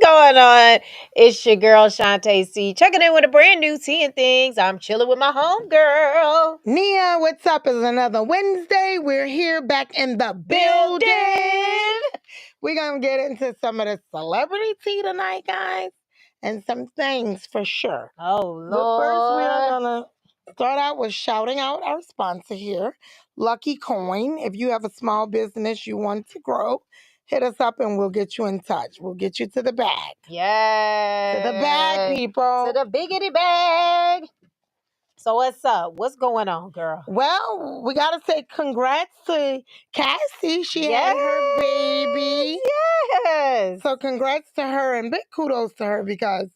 going on? It's your girl Shantae C. Checking in with a brand new tea and things. I'm chilling with my homegirl. Nia, what's up? It's another Wednesday. We're here back in the building. We're going to get into some of the celebrity tea tonight, guys, and some things for sure. Oh, Lord. But first, we are going to start out with shouting out our sponsor here, Lucky Coin. If you have a small business you want to grow, hit us up and we'll get you in touch. We'll get you to the bag. Yeah. To the bag, people. To the biggity bag. So what's up? What's going on, girl? Well, we got to say congrats to Cassie. She had her baby. Yes. So congrats to her and big kudos to her because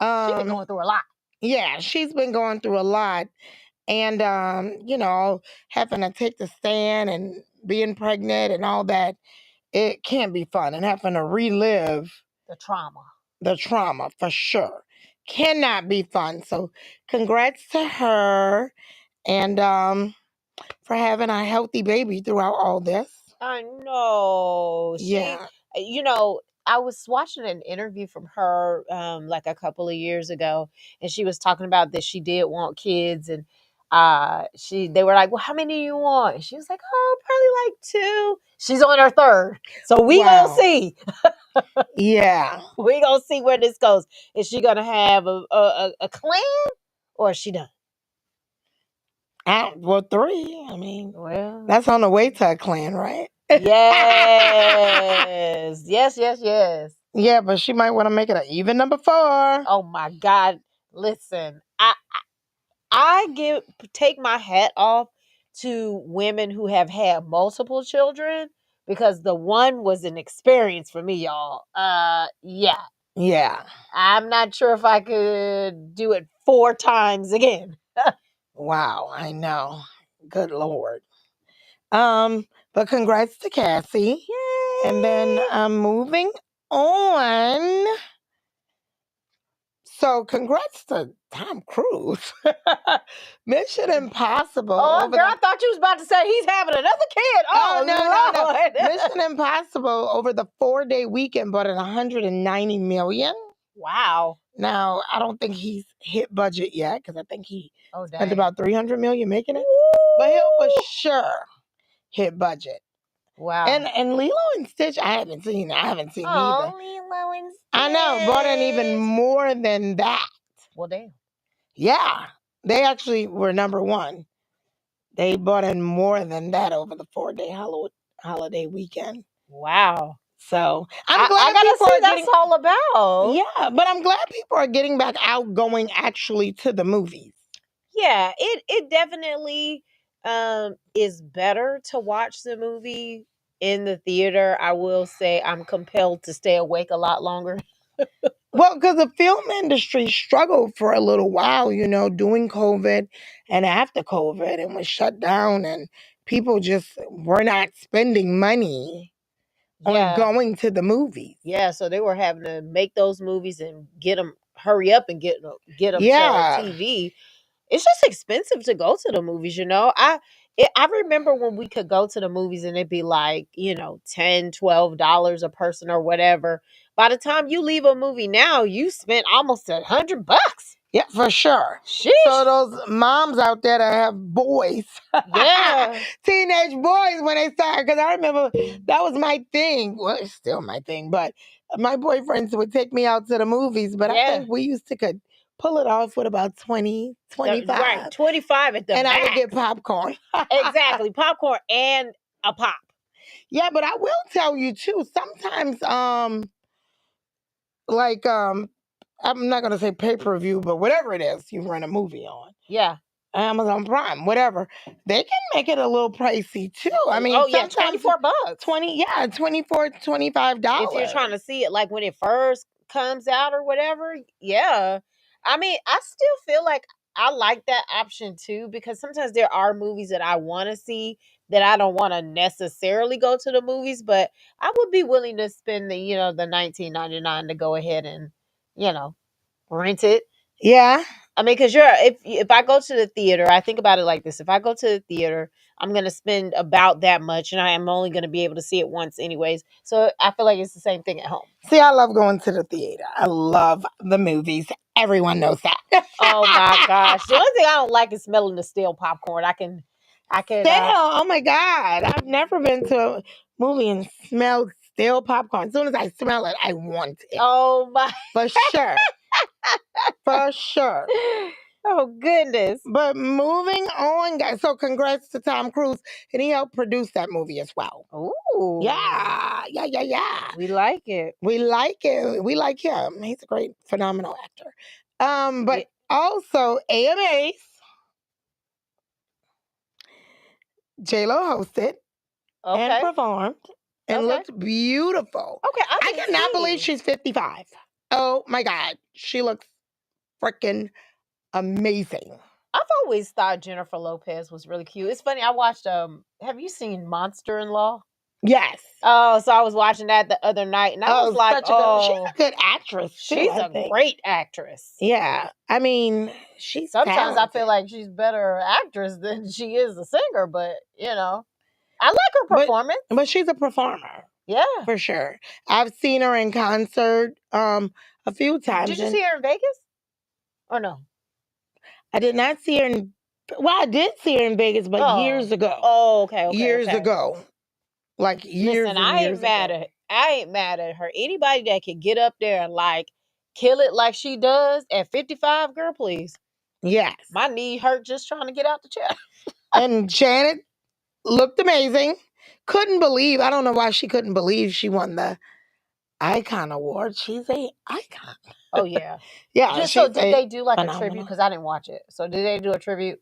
She's been going through a lot. Yeah, she's been going through a lot. And having to take the stand and being pregnant and all that, it can be fun. And having to relive the trauma for sure cannot be fun. So congrats to her and for having a healthy baby throughout all this. I know. I was watching an interview from her like a couple of years ago, and she was talking about that she did want kids, and they were like, well, how many do you want? And she was like, oh, probably like 2. She's on her 3rd. So we gonna see. Yeah. We gonna see where this goes. Is she gonna have a clan or is she done? Well, 3. I mean, well, that's on the way to a clan, right? Yes. yes. Yeah, but she might want to make it an even number 4. Oh my God. Listen, I take my hat off to women who have had multiple children because the one was an experience for me, y'all. Yeah. Yeah. I'm not sure if I could do it 4 times again. Wow, I know. Good Lord. But congrats to Cassie. Yay! And then moving on. So congrats to Tom Cruise. Mission Impossible. Oh, girl, I thought you was about to say he's having another kid. Oh, no. Mission Impossible over the 4-day weekend bought at $190 million. Wow. Now, I don't think he's hit budget yet because I think he spent dang. about $300 million making it. Woo! But he'll for sure hit budget. Wow. And Lilo and Stitch, I haven't seen either. Lilo and Stitch. I know, bought in even more than that. Well, damn. Yeah, they actually were number 1. They bought in more than that over the 4-day holiday weekend. Wow. So I'm glad I gotta people see are that's all about. Yeah, but I'm glad people are getting back out going actually to the movies. Yeah, it definitely is better to watch the movie in the theater. I will say I'm compelled to stay awake a lot longer. Well, because the film industry struggled for a little while, during COVID and after COVID, and was shut down, and people just were not spending money on going to the movies. Yeah, so they were having to make those movies and hurry up and get them to TV. It's just expensive to go to the movies, I remember when we could go to the movies and it'd be like, $10-$12 a person or whatever. By the time you leave a movie now, you spent almost $100. Yeah, for sure. Sheesh. So those moms out there that have boys, teenage boys, when they start, because I remember that was my thing. Well, it's still my thing, but my boyfriends would take me out to the movies. But I think we used to could pull it off with about 20, 25. Right, 25 at the and max. I would get popcorn. Exactly, popcorn and a pop. Yeah, but I will tell you too. Sometimes, I'm not going to say pay-per-view, but whatever it is you rent a movie on. Yeah. Amazon Prime, whatever. They can make it a little pricey too. I mean, $24. $24, $25. If you're trying to see it like when it first comes out or whatever. Yeah. I mean, I still feel like I like that option too, because sometimes there are movies that I want to see that I don't want to necessarily go to the movies, but I would be willing to spend the $19.99 to go ahead and, rent it. Yeah. I mean, because if I go to the theater, I think about it like this: if I go to the theater, I'm gonna spend about that much, and I am only gonna be able to see it once, anyways. So I feel like it's the same thing at home. See, I love going to the theater. I love the movies. Everyone knows that. Oh my gosh! The only thing I don't like is smelling the stale popcorn. I can. Stale. Oh my God! I've never been to a movie and smelled stale popcorn. As soon as I smell it, I want it. Oh my! For sure. For sure. Oh goodness. But moving on, guys. So congrats to Tom Cruise, and he helped produce that movie as well. Ooh. Yeah. We like it. We like it. We like him. He's a great, phenomenal actor. But also AMAs. J-Lo hosted and performed and looked beautiful. Okay, I cannot believe she's 55. Oh my God. She looks freaking amazing. I've always thought Jennifer Lopez was really cute. It's funny. I watched. Have you seen Monster-in-Law? Yes. Oh, so I was watching that the other night, and I was like, she's a good actress. She's a great actress. Yeah. I mean, she's sometimes talented. I feel like she's better actress than she is a singer, but I like her performance. But she's a performer. Yeah. For sure. I've seen her in concert a few times. Did you see her in Vegas? Or no? I did not see her in... Well, I did see her in Vegas, but years ago. Oh, okay. Years ago. Like years Listen, and I years ago. I ain't mad at her. Anybody that can get up there and kill it like she does at 55, girl, please. Yes. My knee hurt just trying to get out the chair. And Janet looked amazing. Couldn't believe, I don't know why she couldn't believe she won the Icon Award. She's a icon. Oh, yeah. Yeah. So did they do a tribute? Because I didn't watch it. So did they do a tribute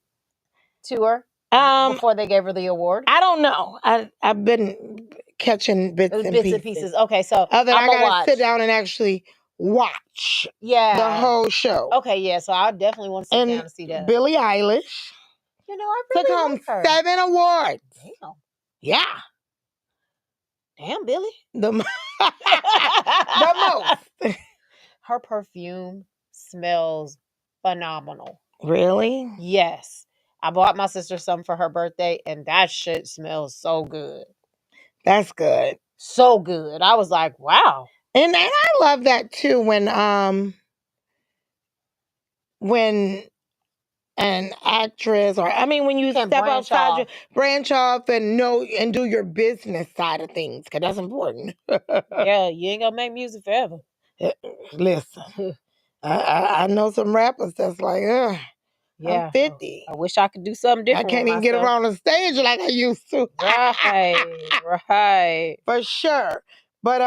to her before they gave her the award? I don't know. I've been catching bits and pieces. Okay, so I gotta sit down and actually watch the whole show. Okay, yeah. So I definitely want to sit down and see that. Billie Eilish. I really took home 7 awards. Damn. Yeah. Damn, Billie. The most. Her perfume smells phenomenal. Really? Yes. I bought my sister some for her birthday, and that shit smells so good. That's good. So good. I was like, wow. And I love that too when an actress when you step outside, branch off and do your business side of things, because that's important. Yeah, you ain't gonna make music forever. Listen, I know some rappers that's like, I'm 50. I wish I could do something different. I can't even get around the stage like I used to. Right. For sure. But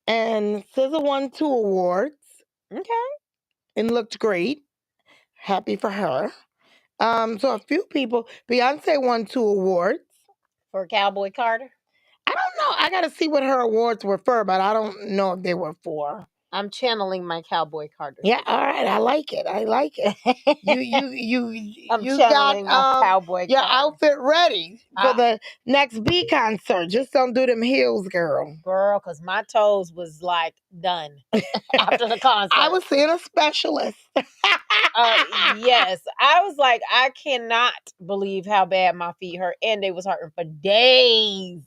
and SZA won 2 awards. Okay. And looked great. Happy for her. So a few people. Beyonce won 2 awards. For Cowboy Carter? I don't know. I gotta see what her awards were for, but I don't know if they were for. I'm channeling my Cowboy Carter. Yeah, all right. I like it. You got my Cowboy your Carter. outfit ready for the next B concert. Just don't do them heels, girl. Girl, because my toes was done after the concert. I was seeing a specialist. Yes. I was like, I cannot believe how bad my feet hurt. And they was hurting for days.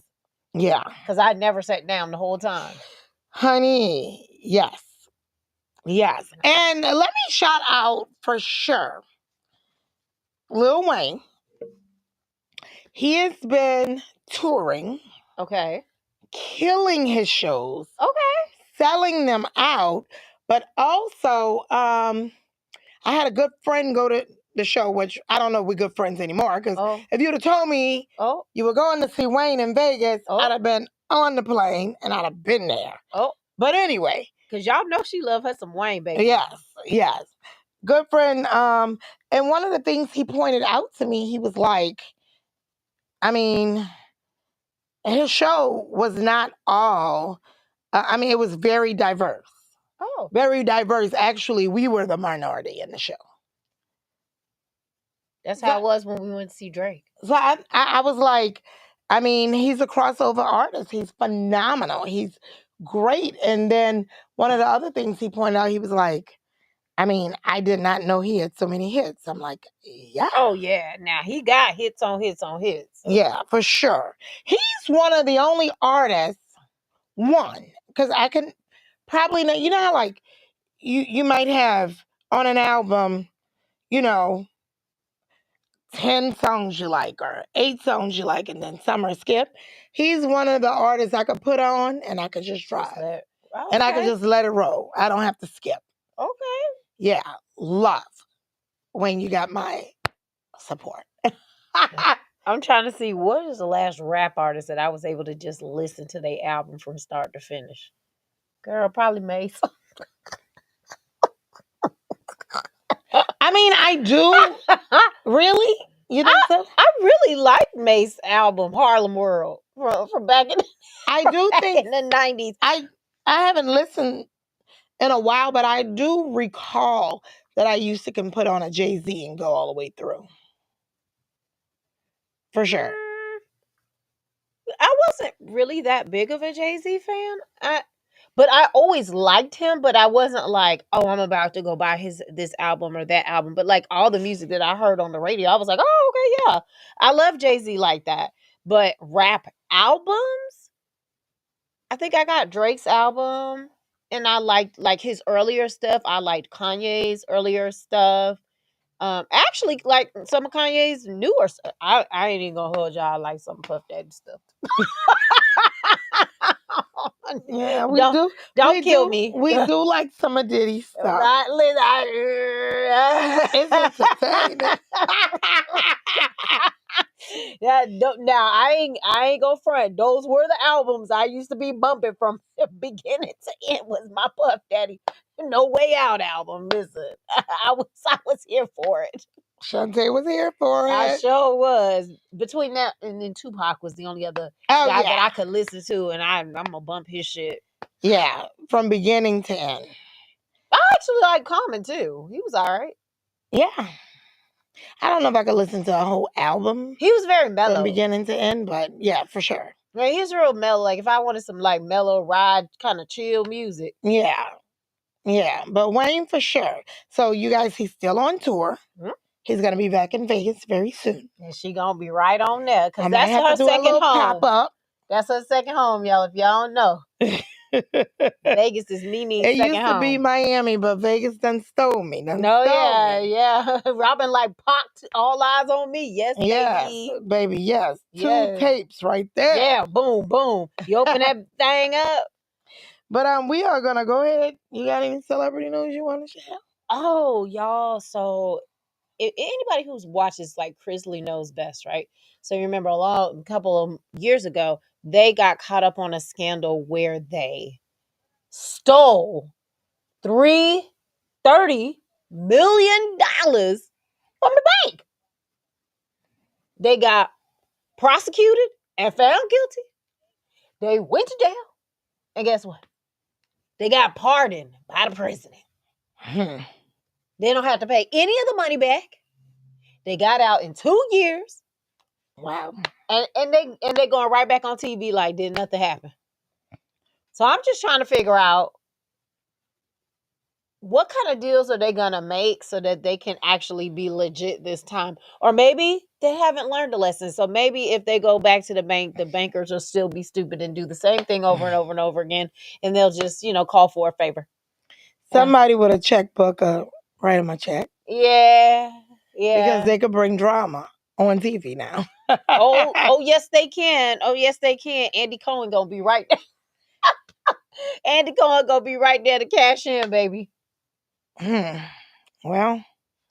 Yeah. Because I never sat down the whole time. Honey, yes. Yes. And let me shout out for sure Lil Wayne. He has been touring. Okay. Killing his shows. Okay. Selling them out. But also, I had a good friend go to the show, which I don't know if we're good friends anymore. Because if you'd have told me you were going to see Wayne in Vegas, I'd have been on the plane and I'd have been there. But anyway. Because y'all know she love her some Wayne, baby. Yes. Good friend. And one of the things he pointed out to me, he was like, his show was not all, it was very diverse. Oh. Very diverse. Actually, we were the minority in the show. That's how it was when we went to see Drake. So I was like, he's a crossover artist. He's phenomenal. He's great. And then one of the other things he pointed out, he was like, I mean, I did not know he had so many hits. I'm like, yeah. Oh yeah, now he got hits on hits on hits. So. Yeah, for sure. He's one of the only artists. Because I can probably know. You know how like you might have on an album, 10 songs you like or 8 songs you like, and then some are skipped. He's one of the artists I could put on and I could just drive. And I could just let it roll. I don't have to skip. Okay. Yeah, love when you got my support. I'm trying to see what is the last rap artist that I was able to just listen to their album from start to finish. Girl, probably Mace. I mean, I do. Really? You think so? I really like Mace's album Harlem World from back in in the 90s. I haven't listened in a while, but I do recall that I used to can put on a Jay-Z and go all the way through. For sure. I wasn't really that big of a Jay-Z fan. But I always liked him, but I wasn't like, oh, I'm about to go buy this album or that album. But like all the music that I heard on the radio, I was like, oh, okay, yeah. I love Jay-Z like that. But rap albums, I think I got Drake's album and I liked like his earlier stuff. I liked Kanye's earlier stuff. Actually, like some of Kanye's newer stuff. I ain't even gonna hold y'all like some Puff Daddy stuff. Yeah, we do. Don't kill me. We do like some of Diddy's stuff. It's entertaining. Yeah, now I ain't gonna front. Those were the albums I used to be bumping from beginning to end. Was my Puff Daddy No Way Out album? Listen, I was here for it. Shantae was here for it. I sure was. Between that and then Tupac was the only other guy that I could listen to, and I'm gonna bump his shit. Yeah, from beginning to end. I actually like Common too. He was all right. Yeah. I don't know if I could listen to a whole album. He was very mellow from beginning to end, but yeah, for sure. Yeah, he's real mellow. Like if I wanted some like mellow ride, kind of chill music. Yeah. Yeah, but Wayne for sure. So you guys, he's still on tour. Mm-hmm. He's gonna be back in Vegas very soon, and she gonna be right on there because that's her second home. Pop up. That's her second home, y'all. If y'all don't know, Vegas is Nene's second home. It used to be Miami, but Vegas done stole me. Yeah. Robin like popped all eyes on me. Yes, baby. Yes. 2 tapes right there. Yeah, boom, boom. You open that thing up. But we are gonna go ahead. You got any celebrity news you want to share? Oh, y'all. So if anybody who's watches like Chrisley knows best, right? So you remember a couple of years ago, they got caught up on a scandal where they stole $30 million from the bank. They got prosecuted and found guilty. They went to jail. And guess what? They got pardoned by the president. They don't have to pay any of the money back. They got out in 2 years. Wow. And they going right back on TV like did nothing happen. So I'm just trying to figure out what kind of deals are they gonna make so that they can actually be legit this time? Or maybe they haven't learned a lesson. So maybe if they go back to the bank, the bankers will still be stupid and do the same thing over and over and over again, and they'll just, call for a favor. Somebody with a checkbook, write them a check. Yeah. Because they could bring drama on TV now. oh, yes, they can. Oh, yes, they can. Andy Cohen gonna be right there. Andy Cohen gonna be right there to cash in, baby. Well, I'm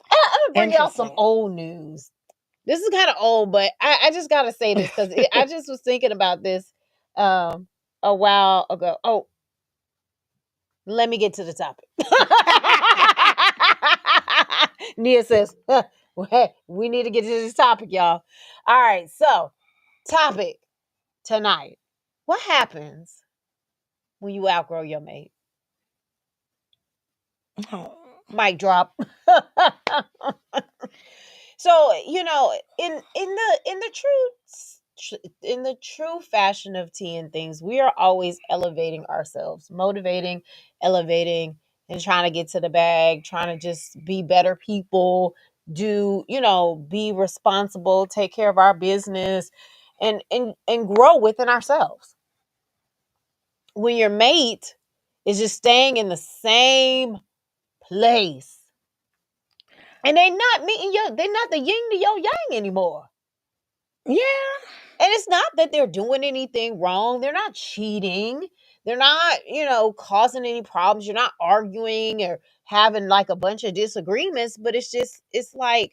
gonna bring y'all some old news. This is kind of old, but I just gotta say this because I just was thinking about this a while ago. Oh, let me get to the topic. Nia says, we need to get to this topic, y'all. All right, so topic tonight. What happens when you outgrow your mate? Mic drop. So, in the true fashion of tea and things, we are always elevating ourselves, motivating, elevating, and trying to get to the bag, trying to just be better people, do, be responsible, take care of our business, and grow within ourselves. When your mate is just staying in the same place and they're not the yin to your yang anymore. Yeah. And it's not that they're doing anything wrong. They're not cheating. They're not, causing any problems. You're not arguing or having like a bunch of disagreements, but it's like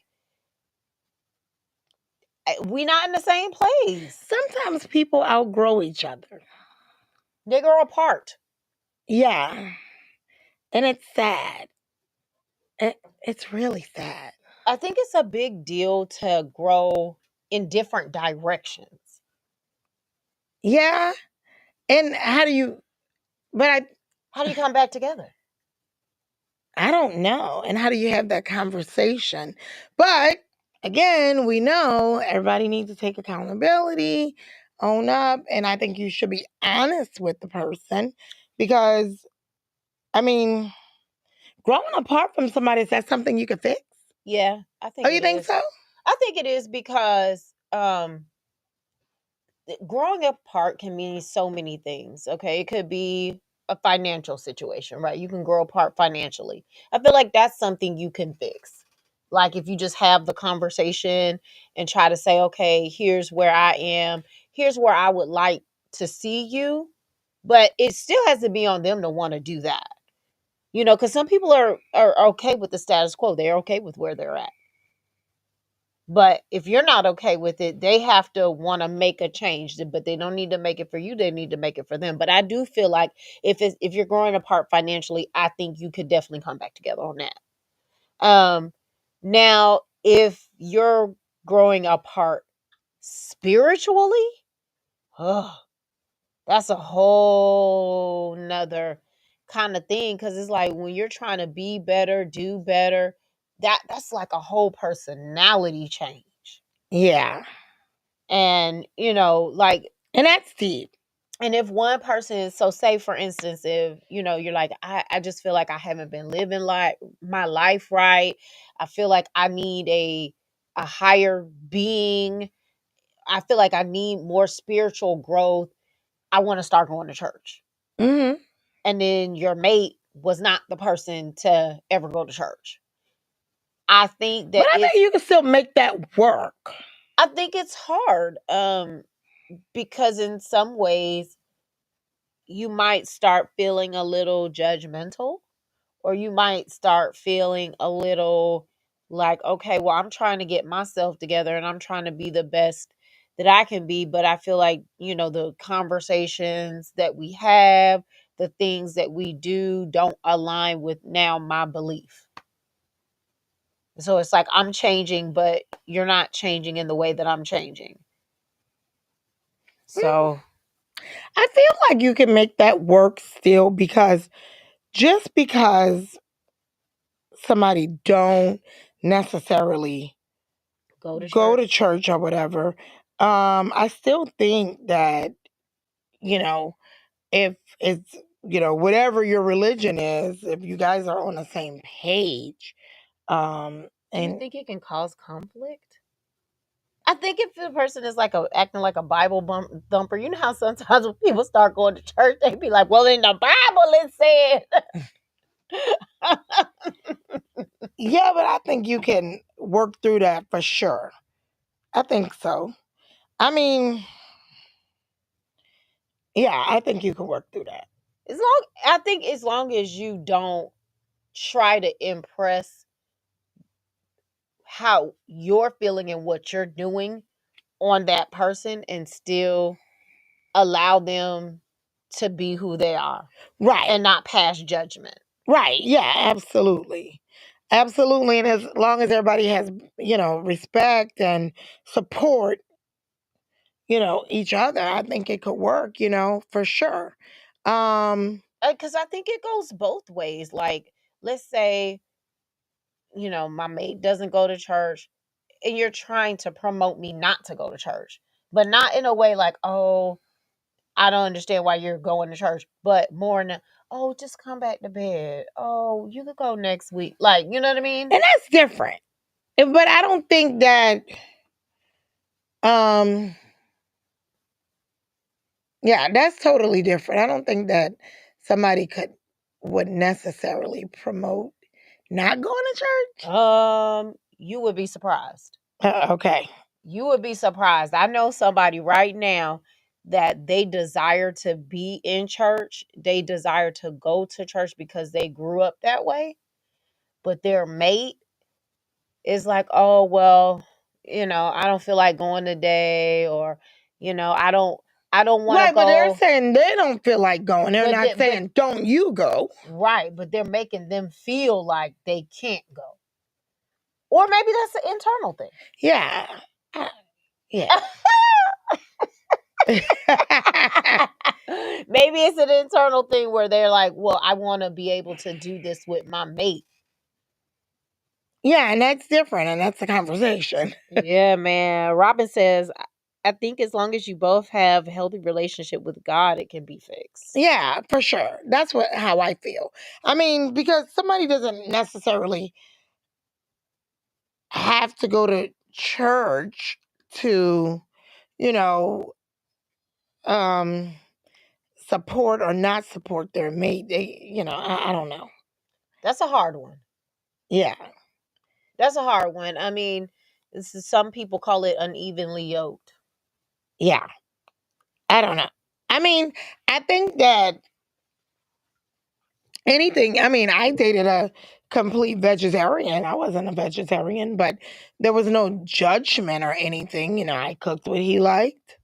we not in the same place. Sometimes people outgrow each other. They grow apart. Yeah. And it's sad. It's really sad. I think it's a big deal to grow in different directions. Yeah. And How do you come back together? I don't know. And how do you have that conversation? But again, we know everybody needs to take accountability, own up, and I think you should be honest with the person because, I mean, growing apart from somebody, is that something you could fix? Yeah, I Oh, think you it think is. so? I think it is because growing apart can mean so many things. Okay, it could be a financial situation, right? You can grow apart financially. I feel like that's something you can fix. Like if you just have the conversation and try to say, okay, here's where I am, here's where I would like to see you, but it still has to be on them to want to do that. Because some people are okay with the status quo. They're okay with where they're at. But if you're not okay with it, they have to want to make a change. But they don't need to make it for you. They need to make it for them. But I do feel like if you're growing apart financially, I think you could definitely come back together on that. Now if you're growing apart spiritually, oh, that's a whole nother kind of thing. Because it's like when you're trying to be better, do better, that's like a whole personality change. Yeah. And like, And that's deep. and if one person is, so say for instance, if you're like, I just feel like I haven't been living like my life right, I feel like I need a higher being, I feel like I need more spiritual growth, I want to start going to church. Mm-hmm. And then your mate was not the person to ever go to church. I think But that I think you can still make that work. I think it's hard, because in some ways you might start feeling a little judgmental, or you might start feeling a little like, okay, well, I'm trying to get myself together and I'm trying to be the best that I can be, but I feel like, the conversations that we have, the things that we do don't align with now my belief. So it's like I'm changing, but you're not changing in the way that I'm changing. So I feel like you can make that work still because just because somebody don't necessarily go to go to church. church or whatever, I still think that, you know, if it's, whatever your religion is, if you guys are on the same page, Do you and think it can cause conflict? I think if the person is like acting like a Bible thumper, you know how sometimes when people start going to church, they be like, "Well, in the Bible it said." yeah, but I think you can work through that for sure. I think so. I mean, yeah, I think you can work through that. I think as long as you don't try to impress how you're feeling and what you're doing on that person, and still allow them to be who they are, Right. and not pass judgment. Right. Yeah, absolutely. Absolutely. And as long as everybody has, respect and support, each other, I think it could work, for sure. Because I think it goes both ways. Like, let's say, my mate doesn't go to church, and you're trying to promote me not to go to church, but not in a way like, oh, I don't understand why you're going to church. But more than, oh, just come back to bed. Oh, you could go next week. Like, you know what I mean? And that's different. But I don't think that, yeah, that's totally different. I don't think that somebody would necessarily promote not going to church. You would be surprised. Okay. You would be surprised. I know somebody right now that they desire to be in church. They desire to go to church because they grew up that way. But their mate is like, oh, well, I don't feel like going today, or, I don't want to Right, but they're go. saying they don't feel like going. They're not saying, don't you go. Right, but they're making them feel like they can't go. Or maybe that's an internal thing. Yeah. Yeah. Maybe it's an internal thing where they're like, well, I want to be able to do this with my mate. Yeah, and that's different, and that's a conversation. Yeah, man. Robin says, I think as long as you both have a healthy relationship with God, it can be fixed. Yeah, for sure. That's how I feel. I mean, because somebody doesn't necessarily have to go to church to, you know, support or not support their mate. I don't know. That's a hard one. Yeah. That's a hard one. I mean, some people call it unevenly yoked. Yeah. I don't know. I mean, I think that I dated a complete vegetarian. I wasn't a vegetarian, but there was no judgment or anything. I cooked what he liked,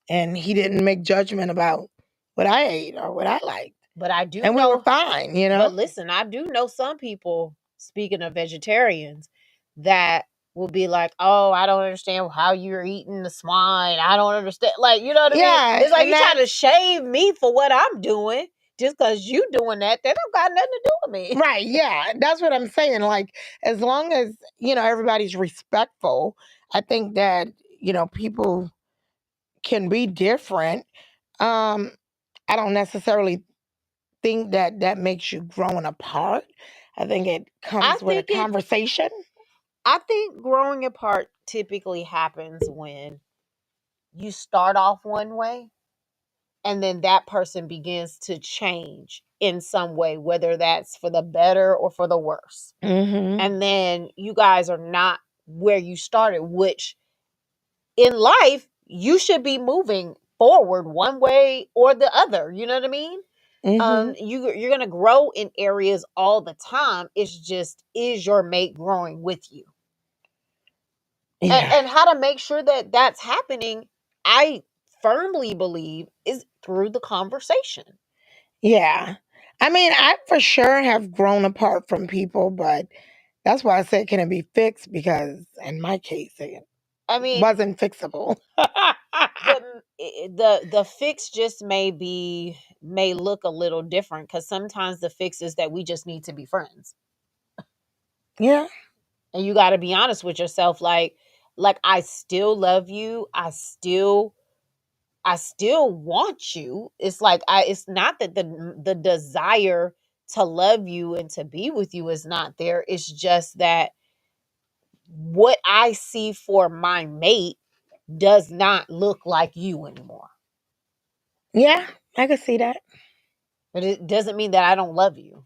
and he didn't make judgment about what I ate or what I liked. But I do and know, we were fine, But listen, I do know some people, speaking of vegetarians, that will be like, oh, I don't understand how you're eating the swine. I don't understand. Like, you know what I mean? It's like you trying to shame me for what I'm doing just because you doing that. That don't got nothing to do with me. Right, yeah. That's what I'm saying. Like, as long as, everybody's respectful, I think that, people can be different. I don't necessarily think that makes you growing apart. I think it comes with a conversation. I think growing apart typically happens when you start off one way and then that person begins to change in some way, whether that's for the better or for the worse. Mm-hmm. And then you guys are not where you started, which in life, you should be moving forward one way or the other. You know what I mean? Mm-hmm. You're gonna grow in areas all the time. It's just, is your mate growing with you? Yeah. And how to make sure that that's happening, I firmly believe, is through the conversation. Yeah. I mean, I for sure have grown apart from people, but that's why I said, can it be fixed? Because in my case, it wasn't fixable. the fix just may look a little different, because sometimes the fix is that we just need to be friends. Yeah. And you got to be honest with yourself, like I still love you. I still want you. It's like, it's not that the desire to love you and to be with you is not there. It's just that what I see for my mate does not look like you anymore. Yeah, I can see that. But it doesn't mean that I don't love you.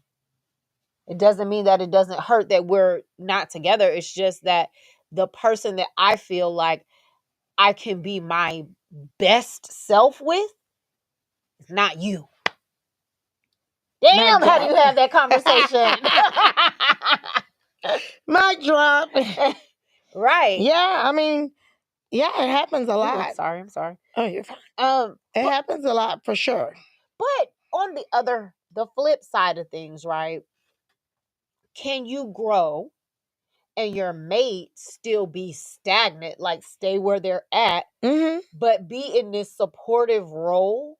It doesn't mean that it doesn't hurt that we're not together. It's just that the person that I feel like I can be my best self with is not you. Damn, how do you have that conversation? Mic drop. Right. Yeah, I mean, yeah, it happens a lot. I'm sorry. Oh, you're fine. It happens a lot for sure. But on the flip side of things, right? Can you grow and your mate still be stagnant, like stay where they're at, but be in this supportive role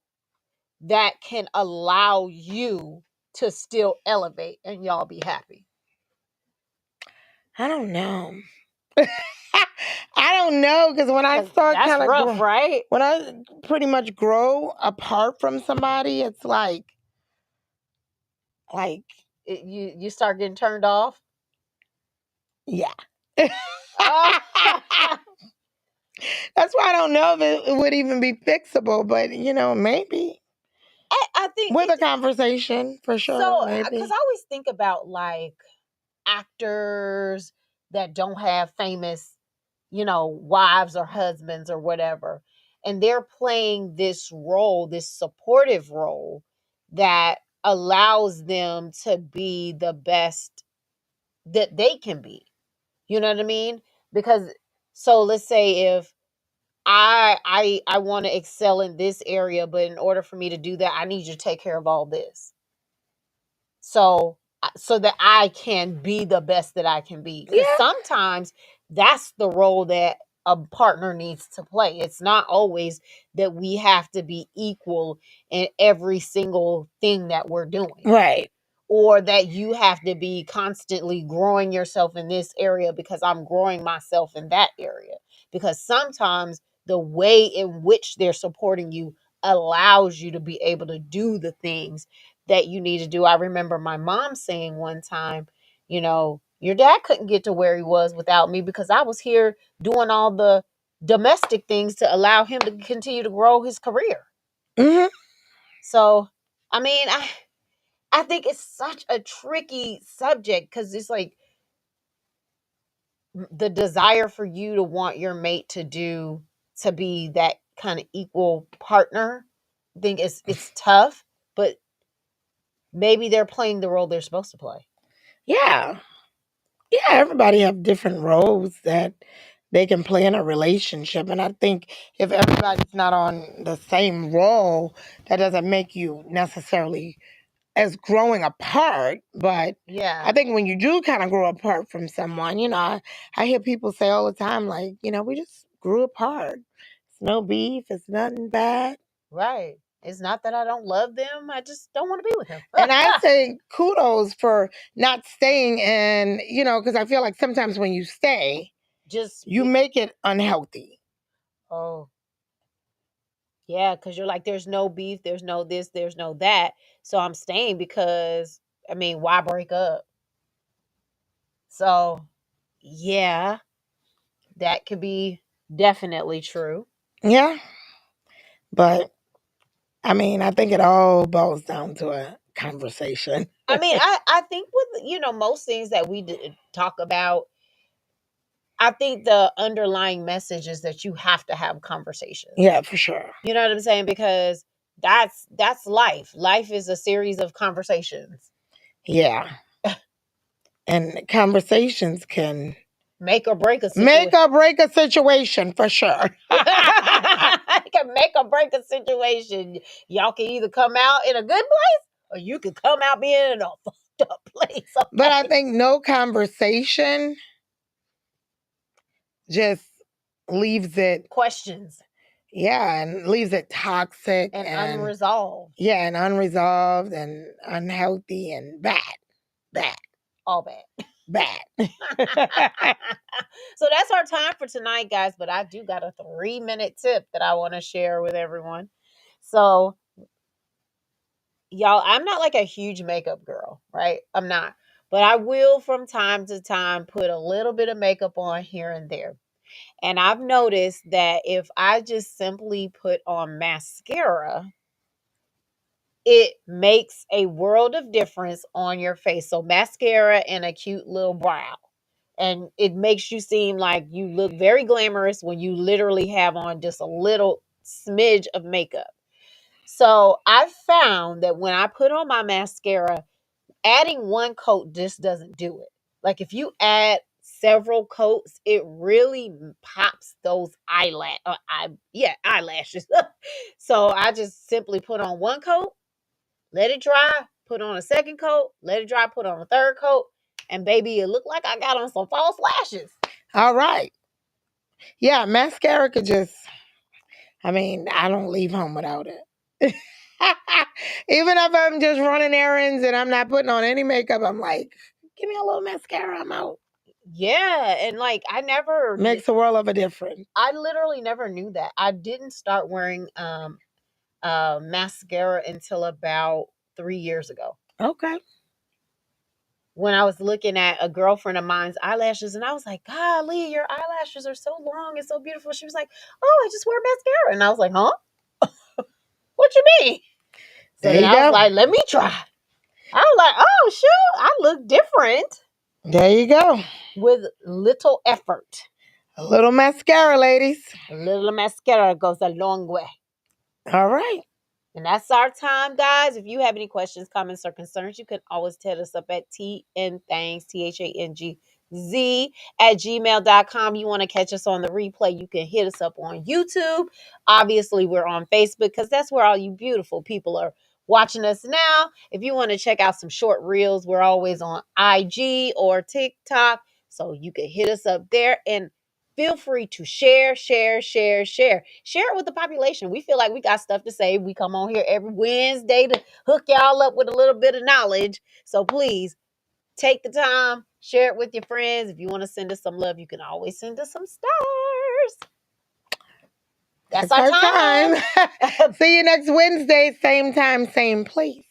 that can allow you to still elevate and y'all be happy? I don't know. I don't know, because when I start that's kind of rough, right? when I pretty much grow apart from somebody, it's like you start getting turned off. Yeah. That's why I don't know if it would even be fixable, but maybe. I think with a conversation, for sure, so, maybe. because I always think about like actors that don't have famous, wives or husbands or whatever, and they're playing this role, this supportive role that allows them to be the best that they can be. You know what I mean? Because so let's say if I want to excel in this area, but in order for me to do that, I need you to take care of all this. So that I can be the best that I can be. Because sometimes that's the role that a partner needs to play. It's not always that we have to be equal in every single thing that we're doing. Right. Or that you have to be constantly growing yourself in this area because I'm growing myself in that area. Because sometimes the way in which they're supporting you allows you to be able to do the things that you need to do. I remember my mom saying one time, your dad couldn't get to where he was without me because I was here doing all the domestic things to allow him to continue to grow his career. Mm-hmm. So, I mean, I think it's such a tricky subject because it's like the desire for you to want your mate to be that kind of equal partner. I think it's tough, but maybe they're playing the role they're supposed to play. Yeah. Yeah, everybody have different roles that they can play in a relationship. And I think if everybody's not on the same role, that doesn't make you necessarily as growing apart. But I think when you do kind of grow apart from someone, I hear people say all the time, like, we just grew apart. It's no beef. It's nothing bad. Right. It's not that I don't love them. I just don't want to be with him. And I say kudos for not staying in, because I feel like sometimes when you stay, you make it unhealthy. Oh. Yeah, because you're like, there's no beef, there's no this, there's no that. So I'm staying because, why break up? So, yeah, that could be definitely true. Yeah. But, I think it all boils down to a conversation. I think with, most things that we talk about, I think the underlying message is that you have to have conversations. Yeah, for sure. You know what I'm saying? Because that's life. Life is a series of conversations. Yeah. And conversations can make or break a situation. Make or break a situation, for sure. Can make or break a situation. Y'all can either come out in a good place or you can come out being in a fucked up place. Okay? But I think no conversation just leaves it questions. Yeah, and leaves it toxic and unresolved. Yeah, and unresolved and unhealthy and bad. All bad. Bad. So that's our time for tonight, guys. But I do got a 3-minute tip that I want to share with everyone. So, y'all, I'm not like a huge makeup girl, right? I'm not. But I will from time to time put a little bit of makeup on here and there. And I've noticed that if I just simply put on mascara, it makes a world of difference on your face. So mascara and a cute little brow. And it makes you seem like you look very glamorous when you literally have on just a little smidge of makeup. So I found that when I put on my mascara, adding one coat just doesn't do it. Like if you add several coats, it really pops those eyelashes. So I just simply put on one coat, let it dry, put on a second coat, let it dry, put on a third coat, and baby, it looked like I got on some false lashes. All right. Yeah, mascara could just, I don't leave home without it. Even if I'm just running errands and I'm not putting on any makeup, I'm like, give me a little mascara, I'm out. Yeah, and like I never Makes a world of a difference. I literally never knew that. I didn't start wearing mascara until about 3 years ago. Okay. When I was looking at a girlfriend of mine's eyelashes, and I was like, "Golly, your eyelashes are so long and so beautiful." She was like, "Oh, I just wear mascara," and I was like, "Huh? What you mean?" So There then you I was go. like, "Let me try." I was like, "Oh, sure, I look different There you go. with little effort. A little mascara, ladies. A little mascara goes a long way." All right. And that's our time, guys. If you have any questions, comments, or concerns, you can always hit us up at tnthangz, THANGZ, at gmail.com. You want to catch us on the replay, you can hit us up on YouTube. Obviously, we're on Facebook because that's where all you beautiful people are watching us now. If you want to check out some short reels, we're always on IG or TikTok. So you can hit us up there. And feel free to share it with the population. We feel like we got stuff to say. We come on here every Wednesday to hook y'all up with a little bit of knowledge. So please take the time, share it with your friends. If you want to send us some love, you can always send us some stars. That's our time. See you next Wednesday, same time, same place.